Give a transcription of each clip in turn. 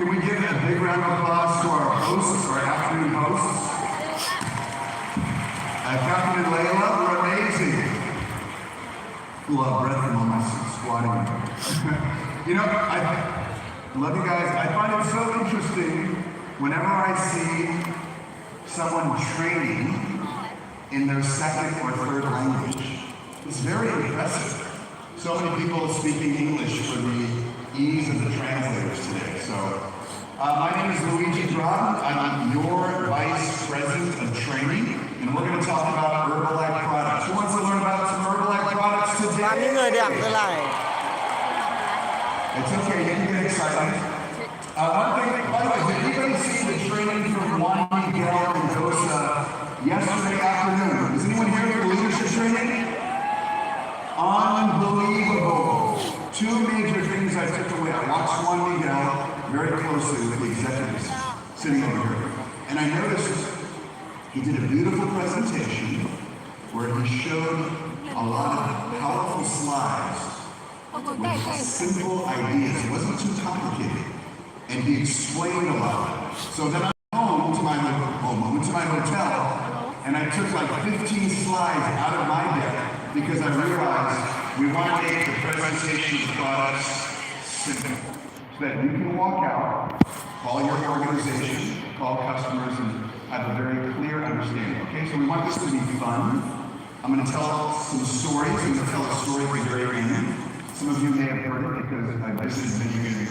Can we give a big round of applause to our hosts, our afternoon hosts? Captain and Layla, we're amazing. Love breath from all my squatting. You know, I love you guys. I find it so interesting whenever I see someone training in their second or third language. It's very impressive. So many people speaking English for the ease of the translators today. So, my name is Luigi Drum. I'm your Vice President of Training, and we're going to talk about Herbalife products. Who wants to learn about some Herbalife products today? It's okay, you can get excited. One thing, by the way, did anybody see the training from Juan Miguel Mendoza yesterday afternoon? Is anyone here for leadership training? Unbelievable. Two major things I took away. I watched Juan Miguel very closely with the executives sitting over here. And I noticed he did a beautiful presentation where he showed a lot of powerful slides with simple ideas. It wasn't too complicated. And he explained a lot. So then I went home to my hotel, and I took like 15 slides out of my deck because I realized we want to make the presentation of products simple. So that you can walk out, call your organization, call customers, and have a very clear understanding. Okay, so we want this to be fun. I'm going to tell some stories. I'm going to tell a story at the very end. Some of you may have heard it because I visited many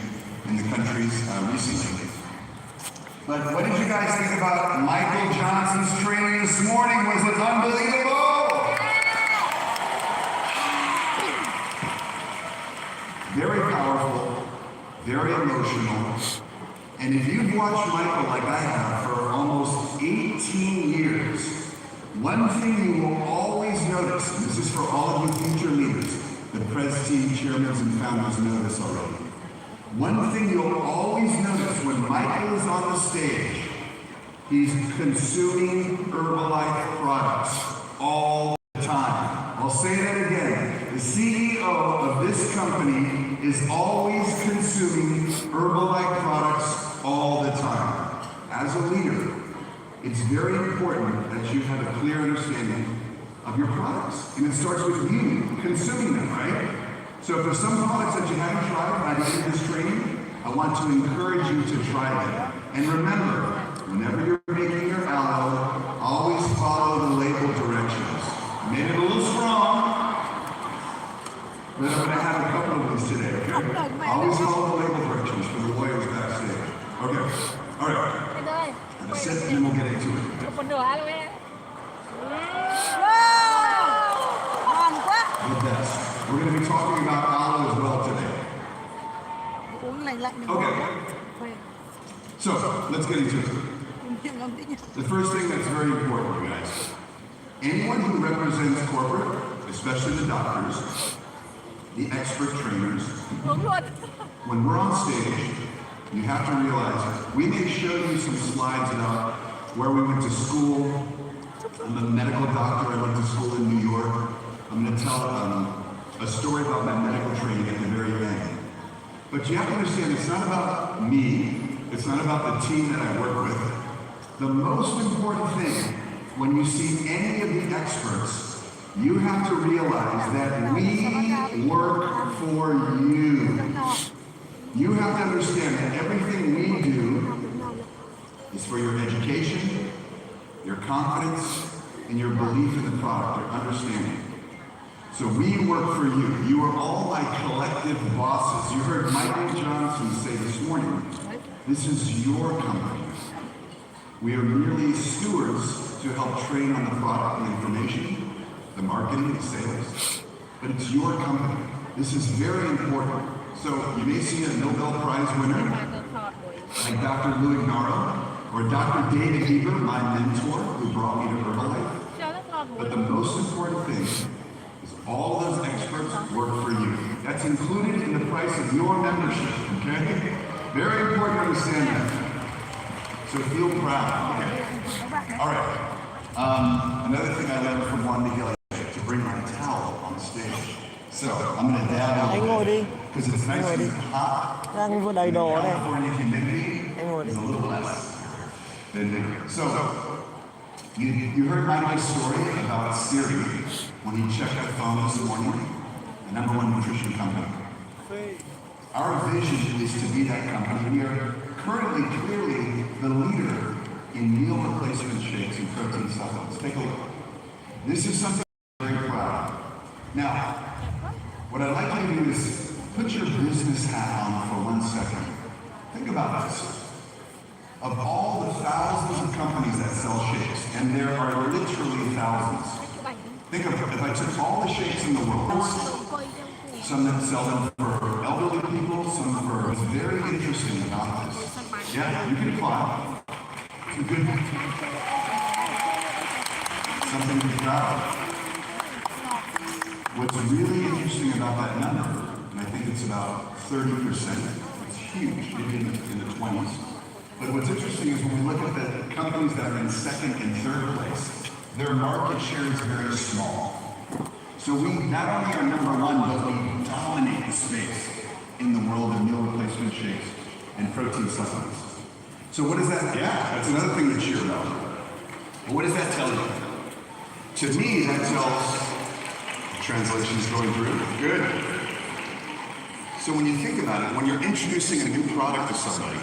in the countries recently. But what did you guys think about Michael Johnson's training this morning? Was it unbelievable? Very powerful, very emotional. And if you've watched Michael like I have for almost 18 years, one thing you will always notice, and this is for all of you future leaders, the press team, chairmen, and founders know this already. One thing you'll always notice when Michael is on the stage, he's consuming Herbalife products all the time. I'll say that again. The CEO of this company is always consuming Herbalife products all the time. As a leader, it's very important that you have a clear understanding of your products. And it starts with you consuming them, right? So if there's some products that you haven't tried by the end of this training, I want to encourage you to try them. And remember, whenever you're making your aloe, always follow the label directions. Made it a little strong, but I'm going to have a couple of these today, okay? Always follow the label directions for the lawyers backstage. Okay, all right. That's it, and then we'll get into it. The best. We're going to be talking about aloe as well today. Okay. So, let's get into it. The first thing that's very important, you guys. Anyone who represents corporate, especially the doctors, the expert trainers, when we're on stage, you have to realize, we may show you some slides about where we went to school. I'm a medical doctor, I went to school in New York. I'm going to tell a story about my medical training at the very end. But you have to understand, it's not about me, it's not about the team that I work with. The most important thing, when you see any of the experts, you have to realize that we work for you. You have to understand that everything we do is for your education, your confidence, and your belief in the product, your understanding. So we work for you. You are all my collective bosses. You heard Michael Johnson say this morning, this is your company. We are merely stewards to help train on the product and information, the marketing, the sales, but it's your company. This is very important. So you may see a Nobel Prize winner, like Dr. Louis Naro, or Dr. David Eber, my mentor, who brought me to Herbalife. But the most important thing is all those experts work for you. That's included in the price of your membership, okay? Very important to understand that. So feel proud, okay? All right. Another thing I learned from Juan Miguel to bring my towel on stage. So I'm going to dab on it because it's nice and hot. California humidity is a little less than bigger. So, you heard Michael's story about Siri when he checked the phone this morning, the #1 nutrition company. Our vision is to be that company. We are currently clearly the leader in meal replacement shakes and protein supplements. Take a look. This is something I'm very proud of. Now, what I'd like you to do is put your business hat on for 1 second. Think about this. Of all the thousands of companies that sell shakes, and there are literally thousands, think of if I took all the shakes in the world, some that sell them for elderly people, some for, what's very interesting about this. Yeah, you can apply. It's a good, something to be proud of. What's really interesting about that number, and I think it's about 30%, it's huge, maybe in the 20s. But what's interesting is when we look at the companies that are in second and third place, their market share is very small. So we not only are #1, but we dominate the space in the world of meal replacement shakes and protein supplements. So what does that, yeah, that's another thing to cheer about. But what does that tell you? To me, that tells, translation is going through, good. So when you think about it, when you're introducing a new product to somebody,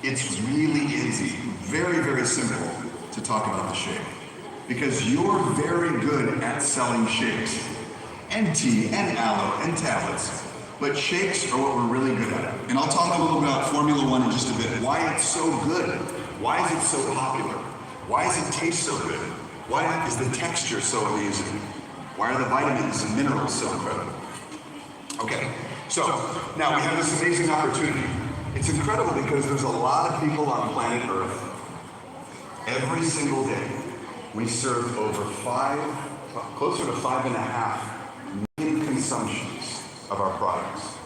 it's really easy, very, very simple to talk about the shake. Because you're very good at selling shakes, and tea, and aloe, and tablets. But shakes are what we're really good at. And I'll talk a little about Formula One in just a bit. Why it's so good. Why is it so popular? Why does it taste so good? Why is the texture so amazing? Why are the vitamins and minerals so incredible? Okay, so now we have this amazing opportunity. It's incredible because there's a lot of people on planet Earth. Every single day, we serve over closer to 5.5 million consumptions of our products.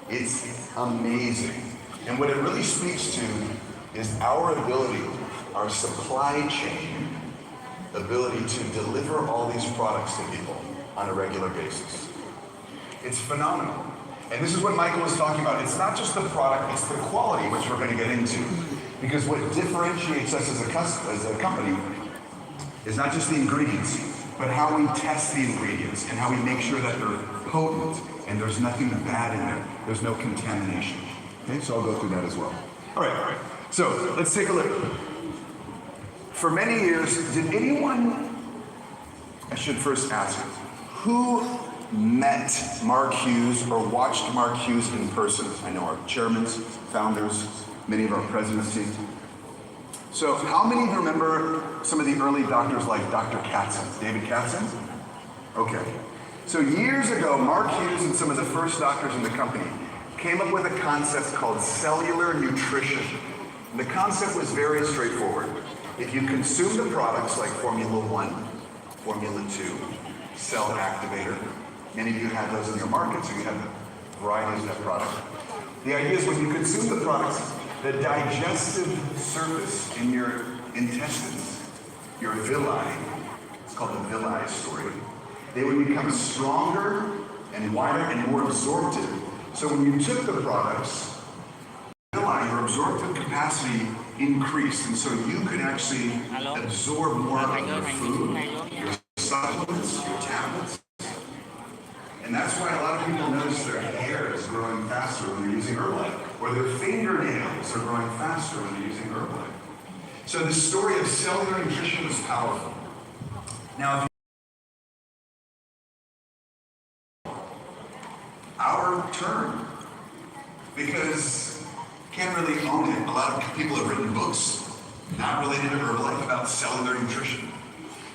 It's amazing. And what it really speaks to is our ability, our supply chain ability to deliver all these products to people on a regular basis. It's phenomenal. And this is what Michael was talking about. It's not just the product, it's the quality, which we're going to get into. Because what differentiates us as a company is not just the ingredients, but how we test the ingredients and how we make sure that they're potent and there's nothing bad in there. There's no contamination. Okay, so I'll go through that as well. All right. So let's take a look. For many years, did anyone, I should first ask, who met Mark Hughes or watched Mark Hughes in person? I know our chairmen, founders, many of our presidents team. So how many of you remember some of the early doctors like Dr. Katzen, David Katzen? Okay. So years ago, Mark Hughes and some of the first doctors in the company came up with a concept called cellular nutrition. And the concept was very straightforward. If you consume the products like Formula One, Formula 2, Cell Activator, many of you have those in your market, so you have varieties of that product. The idea is when you consume the products, the digestive surface in your intestines, your villi, it's called the villi story, they would become stronger and wider and more absorptive. So when you took the products, villi, your absorptive capacity increased, and so you could actually absorb more of your food, your supplements, your tablets. And that's why a lot of people notice their hair is growing faster when they're using Herbalife, or their fingernails are growing faster when they're using Herbalife. So the story of cellular nutrition is powerful. Now, our turn, because can't really own it. A lot of people have written books not related to Herbalife about cellular nutrition.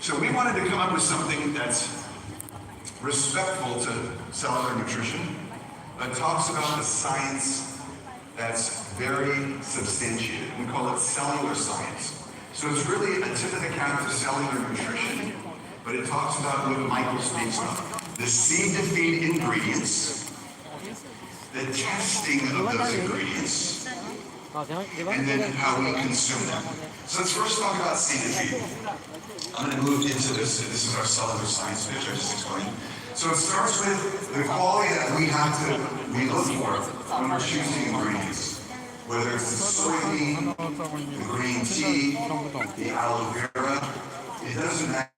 So we wanted to come up with something that's respectful to cellular nutrition, but talks about the science that's very substantiated. We call it cellular science. So it's really a tip of the cap to cellular nutrition, but it talks about what Michael speaks of. The seed to feed ingredients, the testing of those ingredients, and then how we consume them. So let's first talk about seed to feed. I'm going to move into this. This is our cellular science pitch I just explained. So it starts with the quality that we look for when we're choosing ingredients. Whether it's the soybean, the green tea, the aloe vera, it doesn't matter.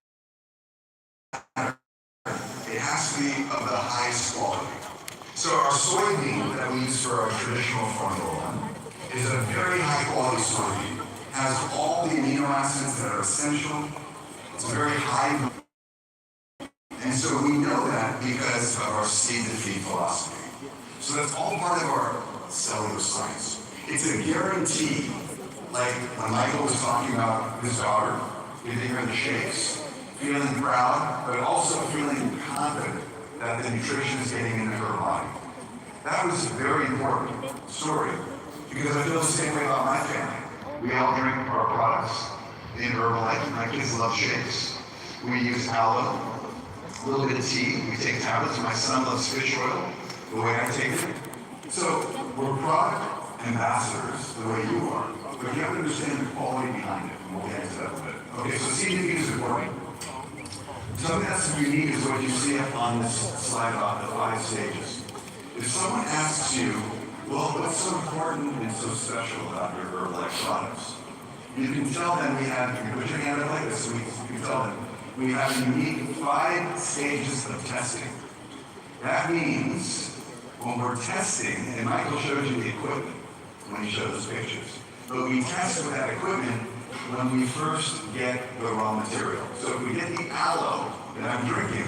It has to be of the highest quality. So our soybean that we use for our traditional formula is a very high quality soybean. Has all the amino acids that are essential. It's very high. And so we know that because of our seed to feed philosophy. So that's all part of our cellular science. It's a guarantee, like when Michael was talking about his daughter, giving her the shakes, feeling proud, but also feeling confident that the nutrition is getting into her body. That was a very important story, because I feel the same way about my family. We all drink our products in Herbalife. My kids love shakes. We use aloe, a little bit of tea. We take tablets. My son loves fish oil, the way I take it. So we're product ambassadors the way you are, but you have to understand the quality behind it, and we'll get into that a little bit. Okay, so CDP is important. Something that's unique is what you see up on this slide about the 5 stages. If someone asks you, well, what's so important and so special about your Herbalife products? You can tell them you can put your hand up like this, so you can tell them we have a unique 5 stages of testing. That means when we're testing, and Michael showed you the equipment when he showed those pictures, but we test with that equipment when we first get the raw material. So if we get the aloe that I'm drinking,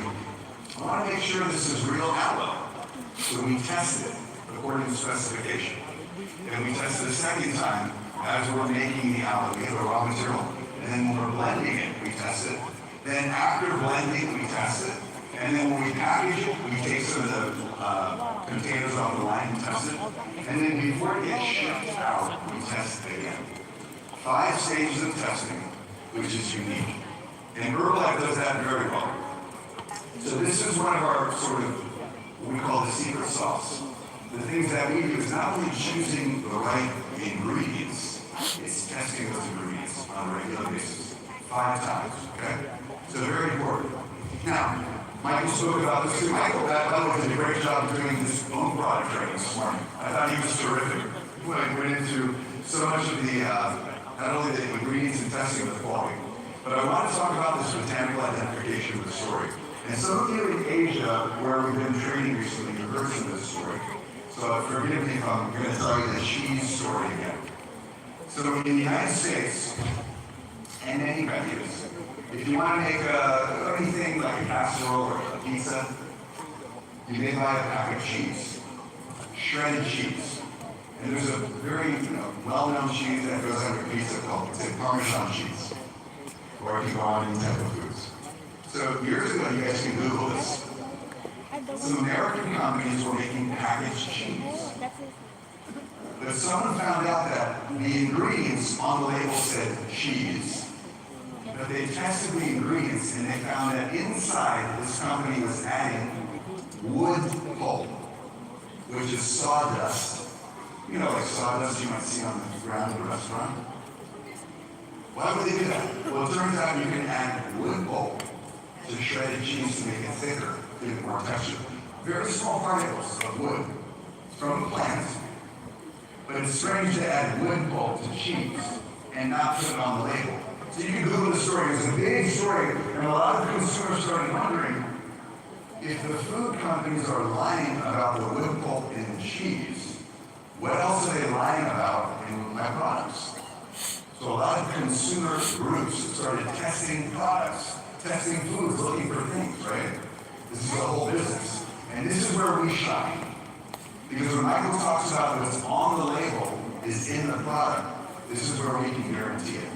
I want to make sure this is real aloe. So we test it according to specification. And we test it a second time as we're making the aloe. We have the raw material. And then when we're blending it, we test it. Then after blending, we test it. And then when we package it, we take some of the containers off the line and test it. And then before it gets shipped out, we test it again. 5 stages of testing, which is unique. And Herbalife does that very well. So this is one of our sort of, what we call the secret sauce. The things that we do is not only choosing the right ingredients, it's testing those ingredients on a regular basis. 5 times, okay? So very important. Now, Michael spoke about this too. Michael, by the way, did a great job of doing his own product training this morning. I thought he was terrific. He went into so much of the, not only the ingredients and testing, but the quality. But I want to talk about this botanical identification of the story. And some of you in Asia, where we've been training recently, you've heard some of this story. So forgive me if I'm going to tell you the cheese story again. So in the United States, and many countries, if you want to make anything like a casserole or a pizza, you may buy a pack of cheese, shredded cheese. And there's a very well-known cheese that goes on your pizza called Parmesan cheese, or if you go on any type of foods. So years ago, you guys can Google this. Some American companies were making packaged cheese. But someone found out that the ingredients on the label said cheese. But they tested the ingredients and they found that inside this company was adding wood pulp, which is sawdust. You know, like sawdust you might see on the ground in a restaurant. Why would they do that? Well, it turns out you can add wood pulp to shredded cheese to make it thicker, give it more texture. Very small particles of wood from a plant. But it's strange to add wood pulp to cheese and not put it on the label. So you can Google the story. It's a big story, and a lot of consumers started wondering if the food companies are lying about the wood pulp in the cheese, what else are they lying about in my products? So a lot of consumer groups started testing products, testing foods, looking for things, right? This is the whole business. And this is where we shine. Because when Michael talks about what's on the label is in the product, this is where we can guarantee it.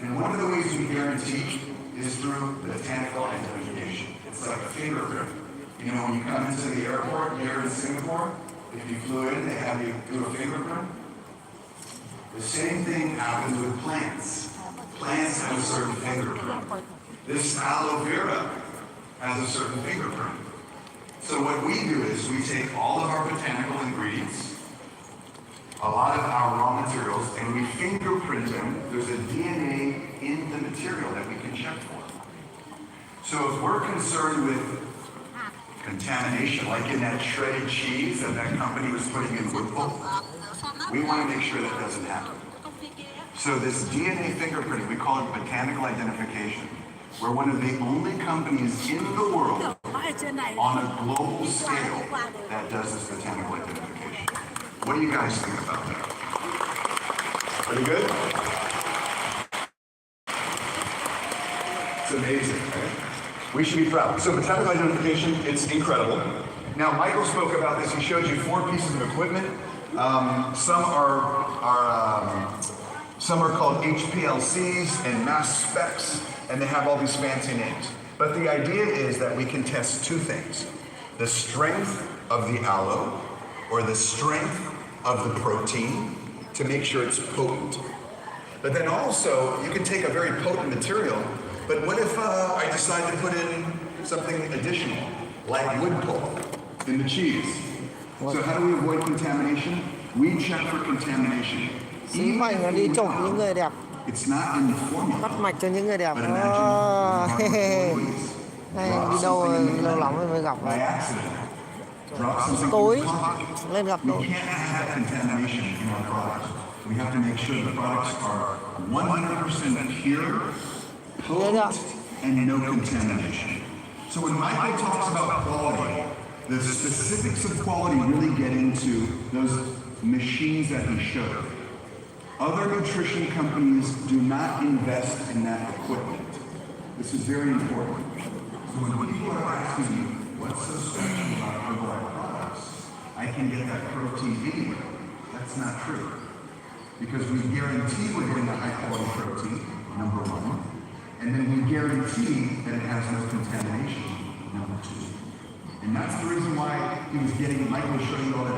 And one of the ways we guarantee is through botanical identification. It's like a fingerprint. You know, when you come into the airport here in Singapore, if you flew in, they have you do a fingerprint. The same thing happens with plants. Plants have a certain fingerprint. This aloe vera has a certain fingerprint. So what we do is we take all of our botanical ingredients, a lot of our raw materials, and we fingerprint them. There's a DNA in the material that we can check for. So if we're concerned with contamination, like in that shredded cheese that company was putting in wood pulp, We want to make sure that doesn't happen. So this DNA fingerprinting, we call it botanical identification. We're one of the only companies in the world on a global scale that does this botanical identification. What do you guys think about that? Pretty good? It's amazing, right? We should be proud. So botanical identification, it's incredible. Now, Michael spoke about this. He showed you 4 pieces of equipment. Some are called HPLCs and mass specs, and they have all these fancy names. But the idea is that we can test 2 things: the strength of the aloe, or the strength of the protein, to make sure it's potent. But then also, you can take a very potent material, but what if I decide to put in something additional, like wood pulp in the cheese? So how do we avoid contamination? We check for contamination. Sứ mệnh là đi chụp những người đẹp, It's not in the formula. bắt mạch cho những người đẹp. But imagine Này, đi đâu lâu lắm rồi mới gặp. by accident. Drop something Tối in the pocket. lên gặp We tôi. can't have contamination in our products. We have to make sure the products are 100% pure, potent, and no contamination. So when Michael talks about quality, the specifics of quality really get into those machines that he showed. Other nutrition companies do not invest in that equipment. This is very important. So when people are asking you, what's so special about Herbalife products? I can get that protein anywhere. That's not true. Because we guarantee we're getting a high quality protein, number 1. And then we guarantee that it has no contamination, number 2. And that's the reason why he was getting, Michael was showing you all that